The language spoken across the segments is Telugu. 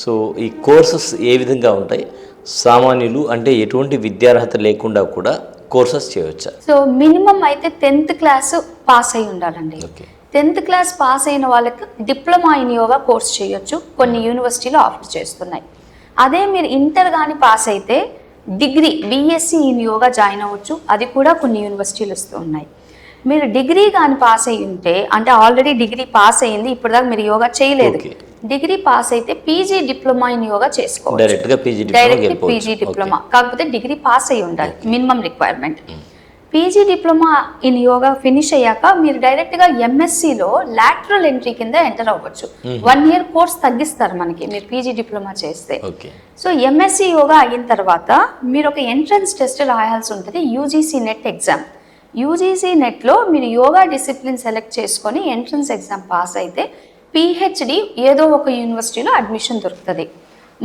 సో ఈ కోర్సెస్ ఏ విధంగా ఉంటాయి? సామాన్యులు అంటే ఎటువంటి విద్యార్హత లేకుండా కూడా కోర్సెస్ చేయవచ్చా? సో మినిమం అయితే 10th క్లాస్ పాస్ అయి ఉండాలండి. ఓకే. 10th క్లాస్ పాస్ అయిన వాళ్ళకి డిప్లొమా ఇన్ యోగా కోర్స్ చేయొచ్చు, కొన్ని యూనివర్సిటీలు ఆఫర్ చేస్తున్నాయి. అదే మీరు ఇంటర్ కానీ పాస్ అయితే degree BSc in yoga join అవ్వచ్చు, అది కూడా కొన్ని యూనివర్సిటీలు ఇస్తూ ఉన్నాయి. మీరు డిగ్రీ కానీ పాస్ అయ్యి ఉంటే, అంటే ఆల్రెడీ డిగ్రీ పాస్ అయ్యింది, ఇప్పుడు దాకా మీరు యోగా చేయలేదు, డిగ్రీ పాస్ అయితే పీజీ డిప్లొమా ఇన్ యోగా చేసుకోవచ్చు. డైరెక్ట్ పీజీ డిప్లొమా, కాకపోతే డిగ్రీ పాస్ అయ్యి ఉండాలి, minimum requirement. PG diploma in yoga finish అయ్యాక మీరు డైరెక్ట్గా ఎంఎస్సిలో లాటరల్ ఎంట్రీ కింద ఎంటర్ అవ్వచ్చు. 1 year కోర్స్ తగ్గిస్తారు మనకి మీరు పీజీ డిప్లొమా చేస్తే. సో ఎంఎస్సి యోగా అయిన తర్వాత మీరు ఒక ఎంట్రన్స్ టెస్ట్ రాయాల్సి ఉంటుంది, యూజీసీ నెట్ ఎగ్జామ్. యూజీసీ నెట్లో మీరు యోగా డిసిప్లిన్ సెలెక్ట్ చేసుకొని ఎంట్రన్స్ ఎగ్జామ్ పాస్ అయితే పిహెచ్డి ఏదో ఒక యూనివర్సిటీలో అడ్మిషన్ దొరుకుతుంది.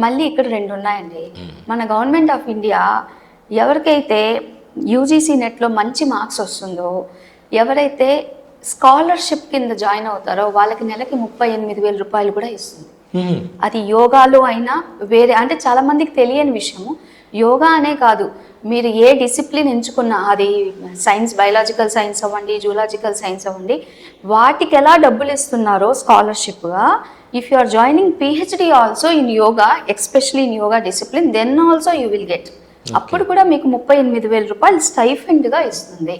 మళ్ళీ ఇక్కడ 2 ఉన్నాయండి. మన గవర్నమెంట్ ఆఫ్ ఇండియా ఎవరికైతే యూజీసీ నెట్లో మంచి మార్క్స్ వస్తుందో, ఎవరైతే స్కాలర్షిప్ కింద జాయిన్ అవుతారో వాళ్ళకి నెలకి 38,000 రూపాయలు కూడా ఇస్తుంది. అది యోగాలో అయినా వేరే, అంటే చాలా మందికి తెలియని విషయము, యోగా అనే కాదు, మీరు ఏ డిసిప్లిన్ ఎంచుకున్నా, అది సైన్స్, బయాలజికల్ సైన్స్ అవ్వండి, జూలాజికల్ సైన్స్ అవ్వండి, వాటికి ఎలా డబ్బులు ఇస్తున్నారో స్కాలర్షిప్గా, if you are joining PhD also in yoga, especially in yoga discipline, then also you will get. అప్పుడు కూడా మీకు 38,000 రూపాయలు స్టైఫండ్గా ఇస్తుంది.